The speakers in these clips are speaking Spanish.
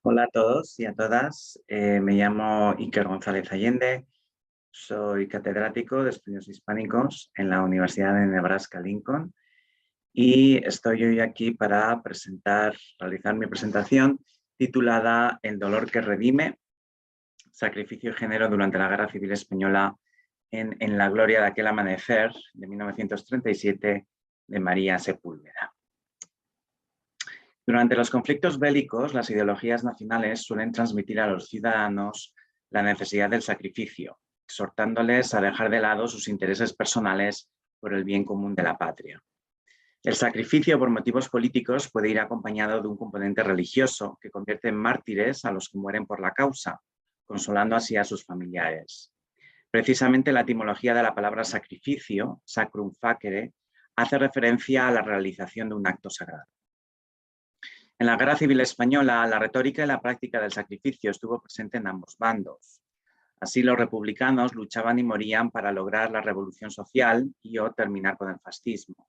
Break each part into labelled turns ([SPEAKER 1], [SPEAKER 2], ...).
[SPEAKER 1] Hola a todos y a todas. Me llamo Iker González Allende. Soy catedrático de estudios hispánicos en la Universidad de Nebraska-Lincoln y estoy hoy aquí para realizar mi presentación titulada El dolor que redime, sacrificio y género durante la Guerra Civil Española en la gloria de aquel amanecer de 1937 de María Sepúlveda. Durante los conflictos bélicos, las ideologías nacionales suelen transmitir a los ciudadanos la necesidad del sacrificio, exhortándoles a dejar de lado sus intereses personales por el bien común de la patria. El sacrificio por motivos políticos puede ir acompañado de un componente religioso que convierte en mártires a los que mueren por la causa, consolando así a sus familiares. Precisamente la etimología de la palabra sacrificio, sacrum facere, hace referencia a la realización de un acto sagrado. En la Guerra Civil Española, la retórica y la práctica del sacrificio estuvo presente en ambos bandos. Así, los republicanos luchaban y morían para lograr la revolución social y o terminar con el fascismo.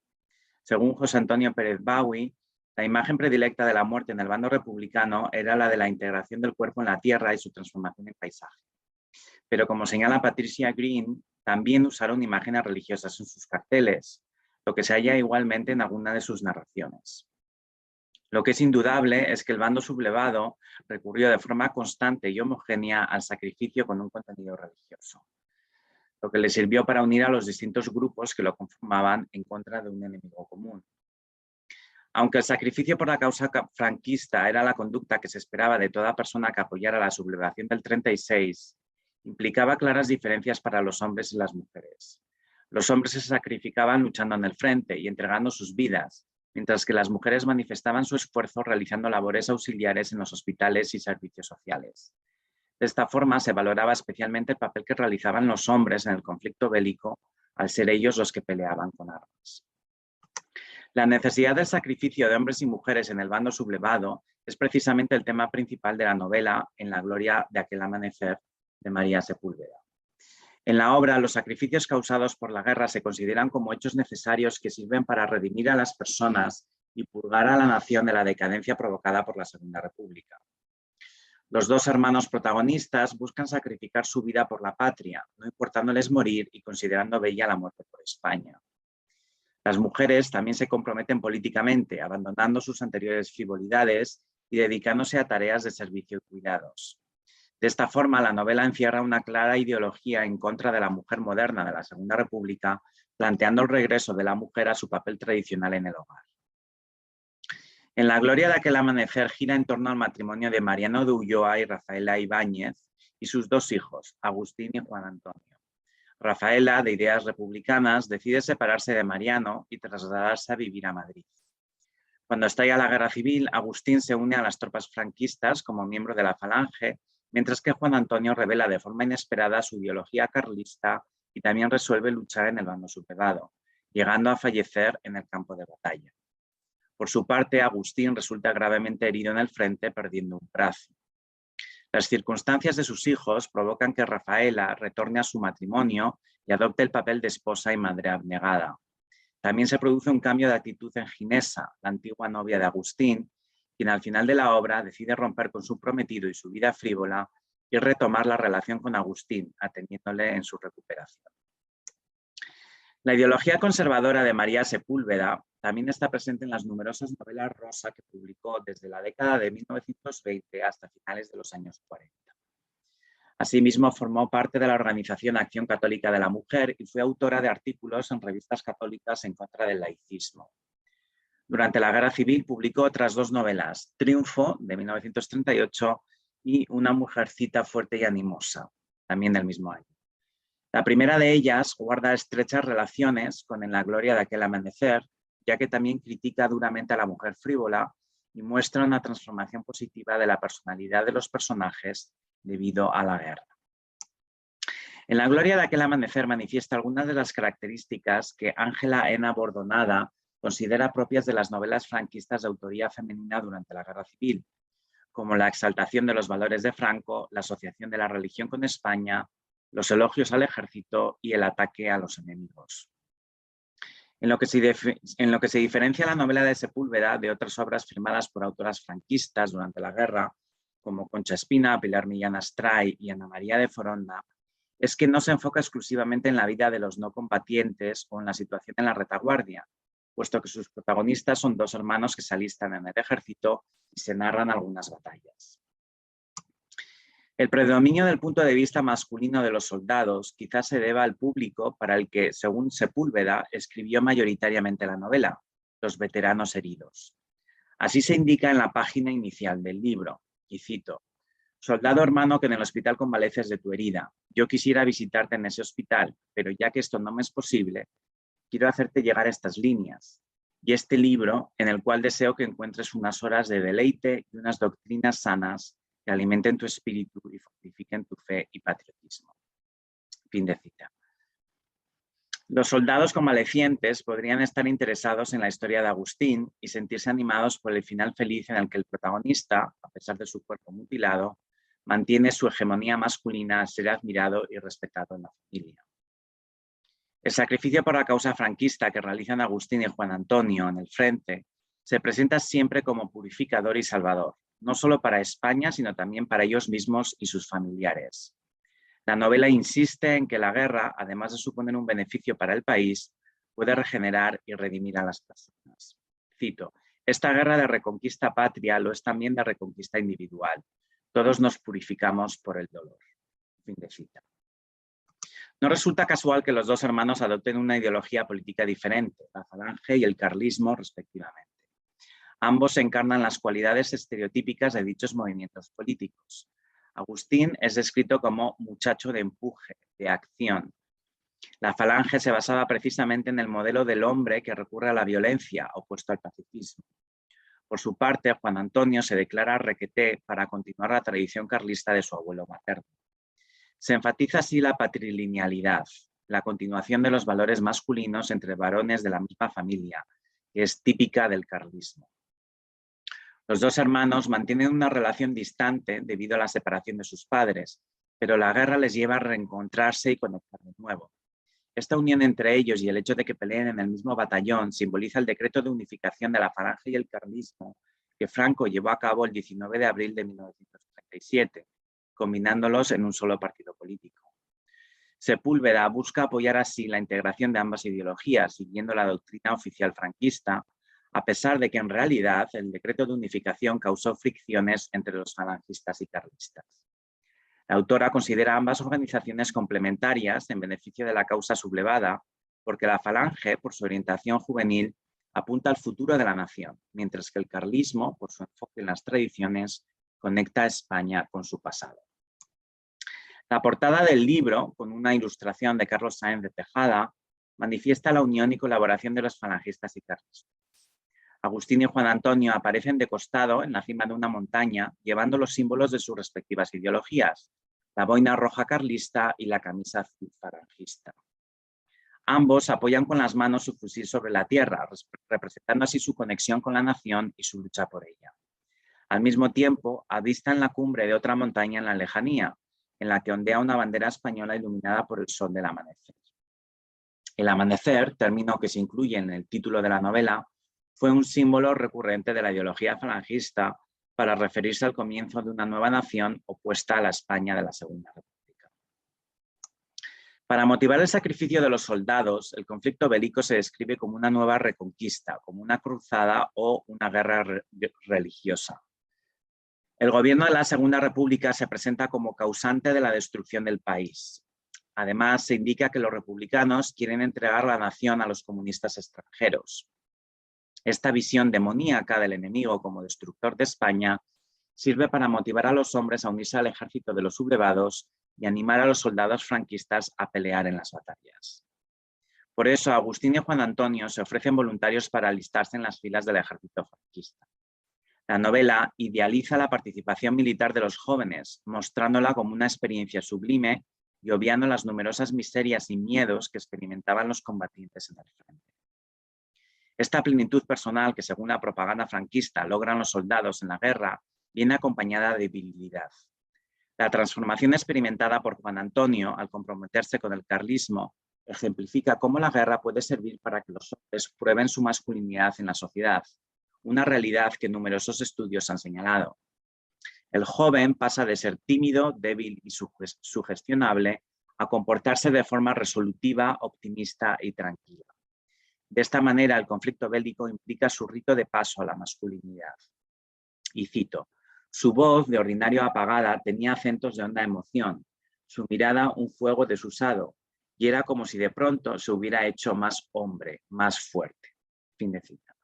[SPEAKER 1] Según José Antonio Pérez Bawi, la imagen predilecta de la muerte en el bando republicano era la de la integración del cuerpo en la tierra y su transformación en paisaje. Pero como señala Patricia Green, también usaron imágenes religiosas en sus carteles, lo que se halla igualmente en alguna de sus narraciones. Lo que es indudable es que el bando sublevado recurrió de forma constante y homogénea al sacrificio con un contenido religioso, lo que le sirvió para unir a los distintos grupos que lo conformaban en contra de un enemigo común. Aunque el sacrificio por la causa franquista era la conducta que se esperaba de toda persona que apoyara la sublevación del 36, implicaba claras diferencias para los hombres y las mujeres. Los hombres se sacrificaban luchando en el frente y entregando sus vidas, mientras que las mujeres manifestaban su esfuerzo realizando labores auxiliares en los hospitales y servicios sociales. De esta forma se valoraba especialmente el papel que realizaban los hombres en el conflicto bélico, al ser ellos los que peleaban con armas. La necesidad del sacrificio de hombres y mujeres en el bando sublevado es precisamente el tema principal de la novela En la gloria de aquel amanecer de María Sepúlveda. En la obra, los sacrificios causados por la guerra se consideran como hechos necesarios que sirven para redimir a las personas y purgar a la nación de la decadencia provocada por la Segunda República. Los dos hermanos protagonistas buscan sacrificar su vida por la patria, no importándoles morir y considerando bella la muerte por España. Las mujeres también se comprometen políticamente, abandonando sus anteriores frivolidades y dedicándose a tareas de servicio y cuidados. De esta forma, la novela encierra una clara ideología en contra de la mujer moderna de la Segunda República, planteando el regreso de la mujer a su papel tradicional en el hogar. En la gloria de aquel amanecer gira en torno al matrimonio de Mariano de Ulloa y Rafaela Ibáñez y sus dos hijos, Agustín y Juan Antonio. Rafaela, de ideas republicanas, decide separarse de Mariano y trasladarse a vivir a Madrid. Cuando estalla la Guerra Civil, Agustín se une a las tropas franquistas como miembro de la Falange, mientras que Juan Antonio revela de forma inesperada su ideología carlista y también resuelve luchar en el bando sublevado, llegando a fallecer en el campo de batalla. Por su parte, Agustín resulta gravemente herido en el frente, perdiendo un brazo. Las circunstancias de sus hijos provocan que Rafaela retorne a su matrimonio y adopte el papel de esposa y madre abnegada. También se produce un cambio de actitud en Ginesa, la antigua novia de Agustín, quien al final de la obra decide romper con su prometido y su vida frívola y retomar la relación con Agustín, atendiéndole en su recuperación. La ideología conservadora de María Sepúlveda también está presente en las numerosas novelas rosa que publicó desde la década de 1920 hasta finales de los años 40. Asimismo, formó parte de la organización Acción Católica de la Mujer y fue autora de artículos en revistas católicas en contra del laicismo. Durante la Guerra Civil publicó otras dos novelas, Triunfo, de 1938, y Una mujercita fuerte y animosa, también del mismo año. La primera de ellas guarda estrechas relaciones con En la gloria de aquel amanecer, ya que también critica duramente a la mujer frívola y muestra una transformación positiva de la personalidad de los personajes debido a la guerra. En la gloria de aquel amanecer manifiesta algunas de las características que Ángela Ena Bordonada considera propias de las novelas franquistas de autoría femenina durante la Guerra Civil, como la exaltación de los valores de Franco, la asociación de la religión con España, los elogios al ejército y el ataque a los enemigos. En lo que se diferencia la novela de Sepúlveda de otras obras firmadas por autoras franquistas durante la guerra, como Concha Espina, Pilar Millán Astray y Ana María de Foronda, es que no se enfoca exclusivamente en la vida de los no combatientes o en la situación en la retaguardia, puesto que sus protagonistas son dos hermanos que se alistan en el ejército y se narran algunas batallas. El predominio del punto de vista masculino de los soldados quizás se deba al público para el que, según Sepúlveda, escribió mayoritariamente la novela, los veteranos heridos. Así se indica en la página inicial del libro, y cito: «Soldado hermano que en el hospital convaleces de tu herida. Yo quisiera visitarte en ese hospital, pero ya que esto no me es posible, quiero hacerte llegar estas líneas y este libro en el cual deseo que encuentres unas horas de deleite y unas doctrinas sanas que alimenten tu espíritu y fortifiquen tu fe y patriotismo». Fin de cita. Los soldados convalecientes podrían estar interesados en la historia de Agustín y sentirse animados por el final feliz en el que el protagonista, a pesar de su cuerpo mutilado, mantiene su hegemonía masculina al ser admirado y respetado en la familia. El sacrificio por la causa franquista que realizan Agustín y Juan Antonio en el frente se presenta siempre como purificador y salvador, no solo para España, sino también para ellos mismos y sus familiares. La novela insiste en que la guerra, además de suponer un beneficio para el país, puede regenerar y redimir a las personas. Cito: «Esta guerra de reconquista patria lo es también de reconquista individual. Todos nos purificamos por el dolor». Fin de cita. No resulta casual que los dos hermanos adopten una ideología política diferente, la Falange y el carlismo respectivamente. Ambos encarnan las cualidades estereotípicas de dichos movimientos políticos. Agustín es descrito como muchacho de empuje, de acción. La Falange se basaba precisamente en el modelo del hombre que recurre a la violencia, opuesto al pacifismo. Por su parte, Juan Antonio se declara requeté para continuar la tradición carlista de su abuelo materno. Se enfatiza así la patrilinealidad, la continuación de los valores masculinos entre varones de la misma familia, que es típica del carlismo. Los dos hermanos mantienen una relación distante debido a la separación de sus padres, pero la guerra les lleva a reencontrarse y conectar de nuevo. Esta unión entre ellos y el hecho de que peleen en el mismo batallón simboliza el decreto de unificación de la Falange y el carlismo que Franco llevó a cabo el 19 de abril de 1937, combinándolos en un solo partido político. Sepúlveda busca apoyar así la integración de ambas ideologías, siguiendo la doctrina oficial franquista, a pesar de que en realidad el decreto de unificación causó fricciones entre los falangistas y carlistas. La autora considera ambas organizaciones complementarias en beneficio de la causa sublevada, porque la Falange, por su orientación juvenil, apunta al futuro de la nación, mientras que el carlismo, por su enfoque en las tradiciones, conecta a España con su pasado. La portada del libro, con una ilustración de Carlos Sáenz de Tejada, manifiesta la unión y colaboración de los falangistas y carlistas. Agustín y Juan Antonio aparecen de costado en la cima de una montaña, llevando los símbolos de sus respectivas ideologías, la boina roja carlista y la camisa azul falangista. Ambos apoyan con las manos su fusil sobre la tierra, representando así su conexión con la nación y su lucha por ella. Al mismo tiempo, avistan la cumbre de otra montaña en la lejanía, en la que ondea una bandera española iluminada por el sol del amanecer. El amanecer, término que se incluye en el título de la novela, fue un símbolo recurrente de la ideología falangista para referirse al comienzo de una nueva nación opuesta a la España de la Segunda República. Para motivar el sacrificio de los soldados, el conflicto bélico se describe como una nueva reconquista, como una cruzada o una guerra religiosa. El gobierno de la Segunda República se presenta como causante de la destrucción del país. Además, se indica que los republicanos quieren entregar la nación a los comunistas extranjeros. Esta visión demoníaca del enemigo como destructor de España sirve para motivar a los hombres a unirse al ejército de los sublevados y animar a los soldados franquistas a pelear en las batallas. Por eso, Agustín y Juan Antonio se ofrecen voluntarios para alistarse en las filas del ejército franquista. La novela idealiza la participación militar de los jóvenes, mostrándola como una experiencia sublime y obviando las numerosas miserias y miedos que experimentaban los combatientes en el frente. Esta plenitud personal que, según la propaganda franquista, logran los soldados en la guerra, viene acompañada de virilidad. La transformación experimentada por Juan Antonio al comprometerse con el carlismo ejemplifica cómo la guerra puede servir para que los hombres prueben su masculinidad en la sociedad, una realidad que numerosos estudios han señalado. El joven pasa de ser tímido, débil y sugestionable a comportarse de forma resolutiva, optimista y tranquila. De esta manera, el conflicto bélico implica su rito de paso a la masculinidad. Y cito, su voz, de ordinario apagada, tenía acentos de honda emoción, su mirada un fuego desusado, y era como si de pronto se hubiera hecho más hombre, más fuerte. Fin de cita.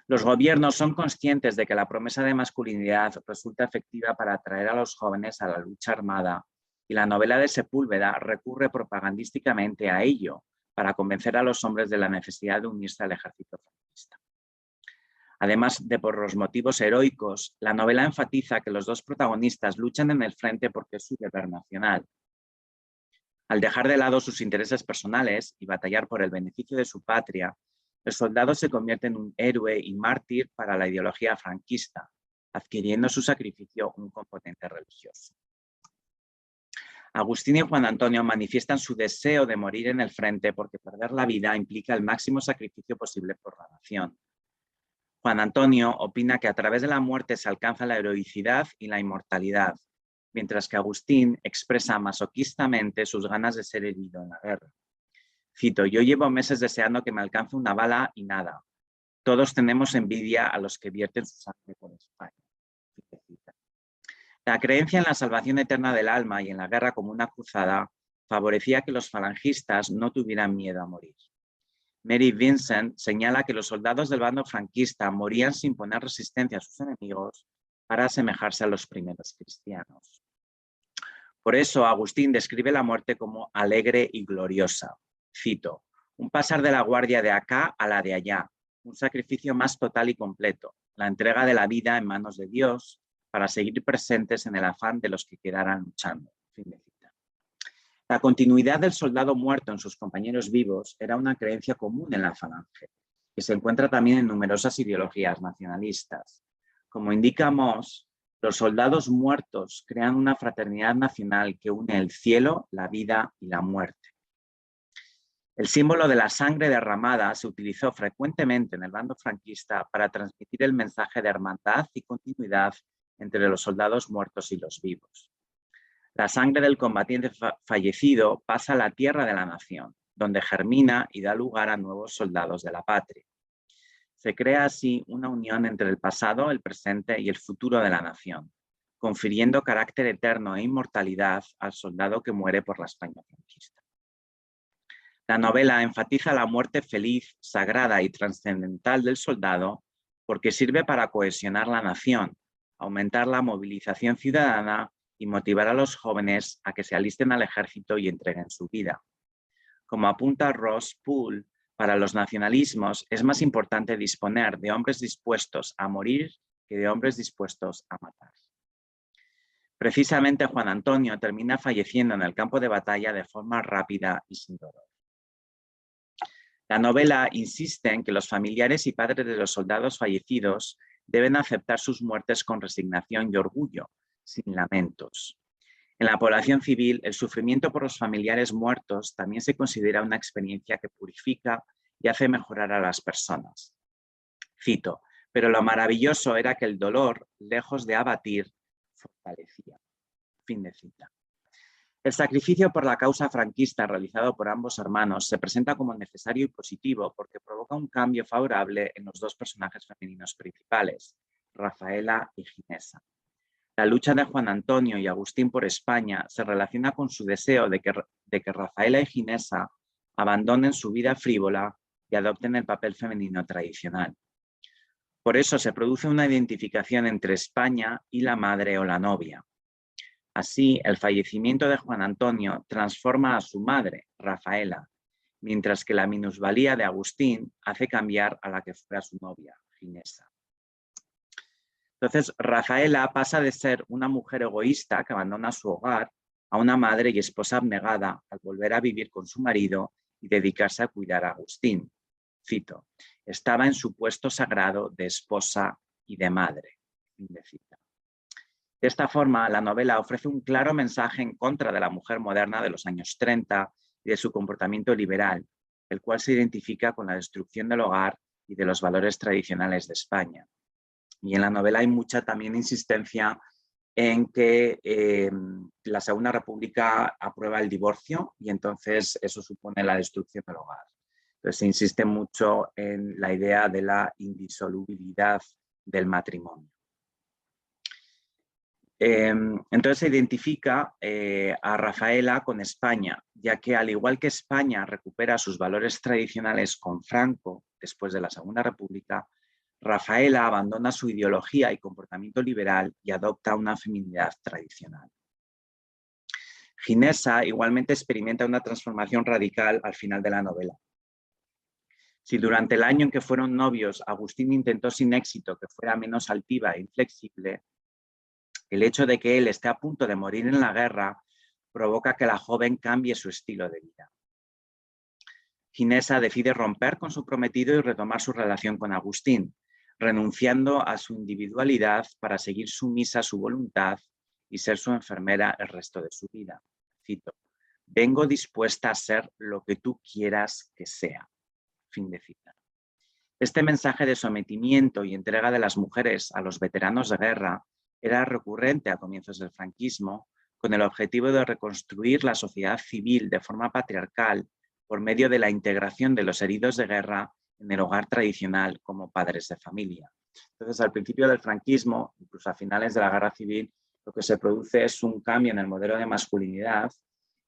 [SPEAKER 1] Los gobiernos son conscientes de que la promesa de masculinidad resulta efectiva para atraer a los jóvenes a la lucha armada, y la novela de Sepúlveda recurre propagandísticamente a ello para convencer a los hombres de la necesidad de unirse al ejército franquista. Además de por los motivos heroicos, la novela enfatiza que los dos protagonistas luchan en el frente porque es su deber nacional. Al dejar de lado sus intereses personales y batallar por el beneficio de su patria, el soldado se convierte en un héroe y mártir para la ideología franquista, adquiriendo su sacrificio un componente religioso. Agustín y Juan Antonio manifiestan su deseo de morir en el frente porque perder la vida implica el máximo sacrificio posible por la nación. Juan Antonio opina que a través de la muerte se alcanza la heroicidad y la inmortalidad, mientras que Agustín expresa masoquistamente sus ganas de ser herido en la guerra. Cito, yo llevo meses deseando que me alcance una bala y nada. Todos tenemos envidia a los que vierten su sangre por España. La creencia en la salvación eterna del alma y en la guerra como una cruzada favorecía que los falangistas no tuvieran miedo a morir. Mary Vincent señala que los soldados del bando franquista morían sin poner resistencia a sus enemigos para asemejarse a los primeros cristianos. Por eso Agustín describe la muerte como alegre y gloriosa. Cito, un pasar de la guardia de acá a la de allá, un sacrificio más total y completo, la entrega de la vida en manos de Dios para seguir presentes en el afán de los que quedaran luchando. Fin de cita. La continuidad del soldado muerto en sus compañeros vivos era una creencia común en la falange, que se encuentra también en numerosas ideologías nacionalistas. Como indica Moss, los soldados muertos crean una fraternidad nacional que une el cielo, la vida y la muerte. El símbolo de la sangre derramada se utilizó frecuentemente en el bando franquista para transmitir el mensaje de hermandad y continuidad entre los soldados muertos y los vivos. La sangre del combatiente fallecido pasa a la tierra de la nación, donde germina y da lugar a nuevos soldados de la patria. Se crea así una unión entre el pasado, el presente y el futuro de la nación, confiriendo carácter eterno e inmortalidad al soldado que muere por la España franquista. La novela enfatiza la muerte feliz, sagrada y trascendental del soldado porque sirve para cohesionar la nación, aumentar la movilización ciudadana y motivar a los jóvenes a que se alisten al ejército y entreguen su vida. Como apunta Ross Poole, para los nacionalismos es más importante disponer de hombres dispuestos a morir que de hombres dispuestos a matar. Precisamente Juan Antonio termina falleciendo en el campo de batalla de forma rápida y sin dolor. La novela insiste en que los familiares y padres de los soldados fallecidos deben aceptar sus muertes con resignación y orgullo, sin lamentos. En la población civil, el sufrimiento por los familiares muertos también se considera una experiencia que purifica y hace mejorar a las personas. Cito, pero lo maravilloso era que el dolor, lejos de abatir, fortalecía. Fin de cita. El sacrificio por la causa franquista realizado por ambos hermanos se presenta como necesario y positivo porque provoca un cambio favorable en los dos personajes femeninos principales, Rafaela y Ginesa. La lucha de Juan Antonio y Agustín por España se relaciona con su deseo de que Rafaela y Ginesa abandonen su vida frívola y adopten el papel femenino tradicional. Por eso se produce una identificación entre España y la madre o la novia. Así, el fallecimiento de Juan Antonio transforma a su madre, Rafaela, mientras que la minusvalía de Agustín hace cambiar a la que fuera su novia, Ginesa. Entonces, Rafaela pasa de ser una mujer egoísta que abandona su hogar a una madre y esposa abnegada al volver a vivir con su marido y dedicarse a cuidar a Agustín. Cito, estaba en su puesto sagrado de esposa y de madre. Fin de cita. De esta forma, la novela ofrece un claro mensaje en contra de la mujer moderna de los años 30 y de su comportamiento liberal, el cual se identifica con la destrucción del hogar y de los valores tradicionales de España. Y en la novela hay mucha también insistencia en que la Segunda República aprueba el divorcio y entonces eso supone la destrucción del hogar. Entonces se insiste mucho en la idea de la indisolubilidad del matrimonio. Entonces se identifica a Rafaela con España, ya que al igual que España recupera sus valores tradicionales con Franco después de la Segunda República, Rafaela abandona su ideología y comportamiento liberal y adopta una feminidad tradicional. Ginesa igualmente experimenta una transformación radical al final de la novela. Si durante el año en que fueron novios Agustín intentó sin éxito que fuera menos altiva e inflexible, el hecho de que él esté a punto de morir en la guerra provoca que la joven cambie su estilo de vida. Ginesa decide romper con su prometido y retomar su relación con Agustín, renunciando a su individualidad para seguir sumisa a su voluntad y ser su enfermera el resto de su vida. Cito: vengo dispuesta a ser lo que tú quieras que sea. Fin de cita. Este mensaje de sometimiento y entrega de las mujeres a los veteranos de guerra era recurrente a comienzos del franquismo, con el objetivo de reconstruir la sociedad civil de forma patriarcal por medio de la integración de los heridos de guerra en el hogar tradicional como padres de familia. Entonces, al principio del franquismo, incluso a finales de la guerra civil, lo que se produce es un cambio en el modelo de masculinidad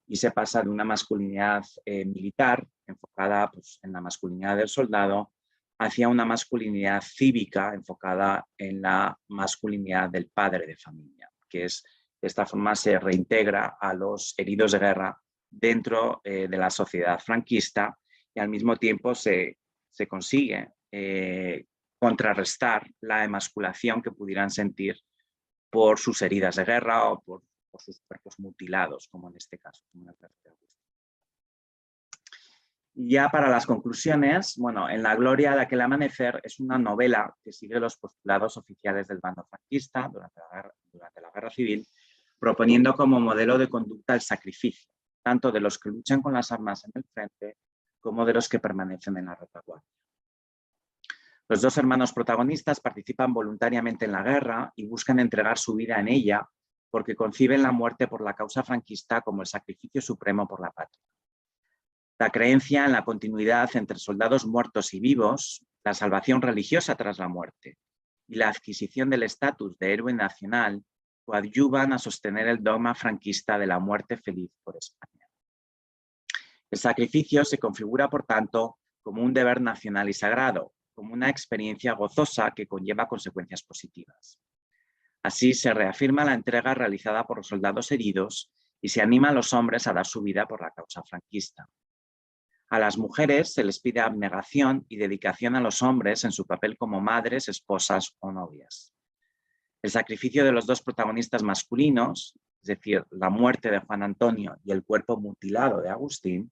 [SPEAKER 1] y se pasa de una masculinidad militar, enfocada pues, en la masculinidad del soldado, hacia una masculinidad cívica enfocada en la masculinidad del padre de familia, que es, de esta forma se reintegra a los heridos de guerra dentro de la sociedad franquista y al mismo tiempo se consigue contrarrestar la emasculación que pudieran sentir por sus heridas de guerra o por sus cuerpos mutilados, como en este caso. Ya para las conclusiones, bueno, En la gloria de aquel amanecer es una novela que sigue los postulados oficiales del bando franquista durante la guerra civil, proponiendo como modelo de conducta el sacrificio, tanto de los que luchan con las armas en el frente como de los que permanecen en la retaguardia. Los dos hermanos protagonistas participan voluntariamente en la guerra y buscan entregar su vida en ella porque conciben la muerte por la causa franquista como el sacrificio supremo por la patria. La creencia en la continuidad entre soldados muertos y vivos, la salvación religiosa tras la muerte y la adquisición del estatus de héroe nacional coadyuvan a sostener el dogma franquista de la muerte feliz por España. El sacrificio se configura, por tanto, como un deber nacional y sagrado, como una experiencia gozosa que conlleva consecuencias positivas. Así se reafirma la entrega realizada por los soldados heridos y se anima a los hombres a dar su vida por la causa franquista. A las mujeres se les pide abnegación y dedicación a los hombres en su papel como madres, esposas o novias. El sacrificio de los dos protagonistas masculinos, es decir, la muerte de Juan Antonio y el cuerpo mutilado de Agustín,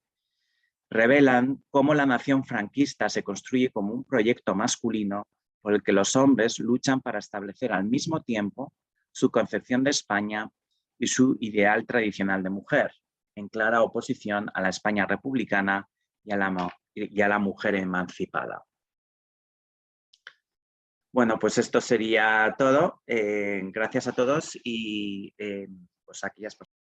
[SPEAKER 1] revelan cómo la nación franquista se construye como un proyecto masculino por el que los hombres luchan para establecer al mismo tiempo su concepción de España y su ideal tradicional de mujer, en clara oposición a la España republicana y a la mujer emancipada. Bueno, pues esto sería todo. Gracias a todos y pues aquellas personas